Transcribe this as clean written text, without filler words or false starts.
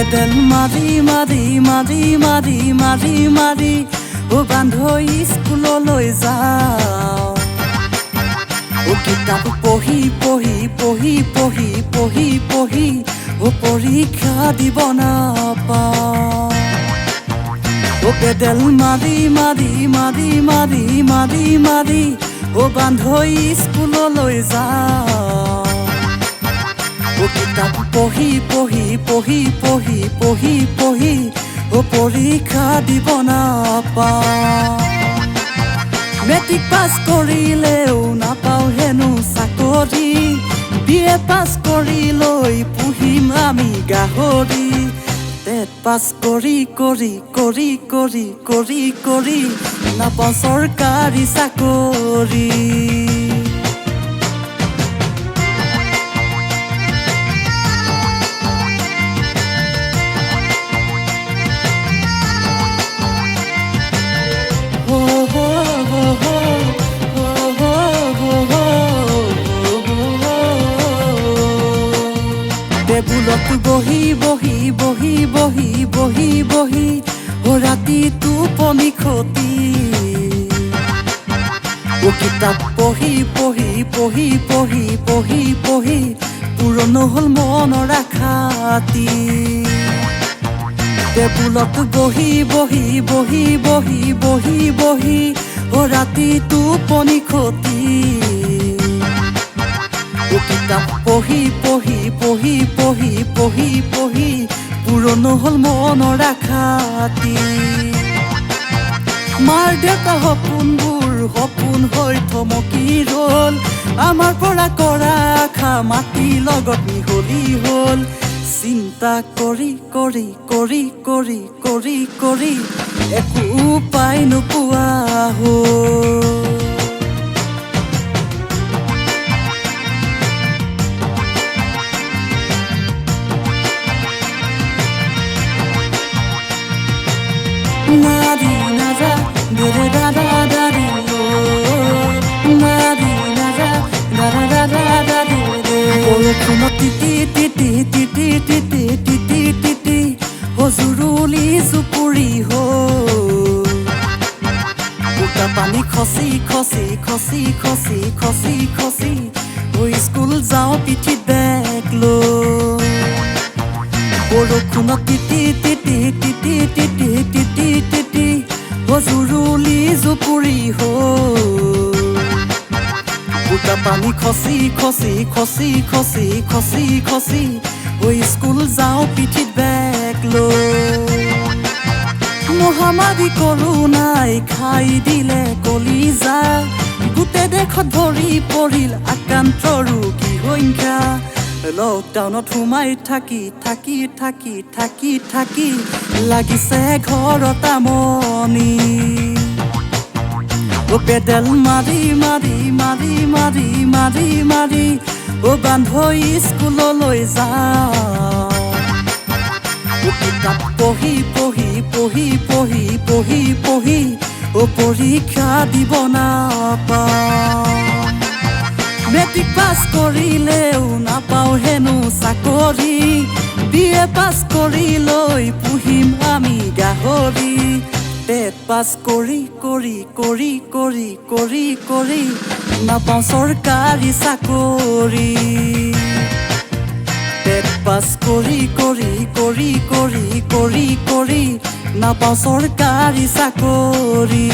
Pedal মাৰি মাৰি মাৰি মাৰি মাৰি মাৰি বান্ধৈ স্কুললৈ যাওঁ কিতাপ পঢ়ি পঢ়ি পঢ়ি পঢ়ি পঢ়ি পঢ়ি পৰীক্ষা দিব নাপাওঁ পেডেল মাৰি মাৰি মাৰি মাৰি মাৰি মাৰি বান্ধৈ স্কুললৈ যাওঁ কিতাপ পঢ়ি পঢ়ি পঢ়ি পঢ়ি পঢ়ি পঢ়ি পৰীক্ষা দিব নাপাওঁ মেট্ৰিক পাছ কৰিলেও নাপাওঁ হেনো চাকৰি BA পাছ কৰিলৈ পুহিম আমি গাহৰি টেট পাছ কৰি কৰি কৰি কৰি কৰি কৰি নাপাওঁ চৰকাৰী চাকৰি টেবুলত বহি বহি বহি বহি বহি বহি ৰাতি টোপনি খতি কিতাপ পঢ়ি পঢ়ি পঢ়ি পঢ়ি পঢ়ি পঢ়ি পুৰণ হ'ল মনৰ আশাতি টেবুলত বহি বহি বহি বহি বহি বহি ৰাতি টোপনি খতি কিতাপ পঢ়ি পঢ়ি পঢ়ি পঢ়ি পঢ়ি পঢ়ি পুৰণ হ'ল মনৰ আশাতি মাৰ দেউতা সপোনবোৰ সপোন হৈ থমকি ৰ'ল আমাৰ পৰা কৰা আশা মাটি লগত মিহলি হ'ল চিন্তা কৰি কৰি কৰি কৰি কৰি কৰি একো উপায় নোপোৱা হ'ল Nadi naza, da da da da di lo. Nadi naza, da da da da da di lo. Orokuno ti ti ti ti ti ti ti ti ti ti ti ti. Hozuruli zupuri ho. Uta pani khosi khosi khosi khosi khosi khosi. Oi school jao pithi bag lo. Orokuno ti ti ti ti ti ti ti ti ti ti ti ti Hozuruli zupuri ho Uta pani khosi khosi khosi khosi khosi khosi Oi school jao pithi bag lo Mohamadi korunai khai dile koliza Gute dekhot bhori poril akantroru ki hoinka লকডাউনত সোমাই থাকি থাকি থাকি থাকি থাকি লাগিছে ঘৰত আমনি পেডেল মাৰি মাৰি মাৰি মাৰি মাৰি মাৰি বান্ধৈ স্কুললৈ যাওঁ কিতাপ পঢ়ি পঢ়ি পঢ়ি পঢ়ি পঢ়ি পঢ়ি পৰীক্ষা দিব নাপাওঁ মেট্ৰিক পাছ কৰিলেও নাপাওঁ হেনো চাকৰি BA পাছ কৰিলৈ পুহিম আমি গাহৰি টেট পাছ কৰি কৰি কৰি কৰি কৰি কৰি নাপাওঁ চৰকাৰী চাকৰি টেট পাছ কৰি কৰি কৰি কৰি কৰি কৰি নাপাওঁ চৰকাৰী চাকৰি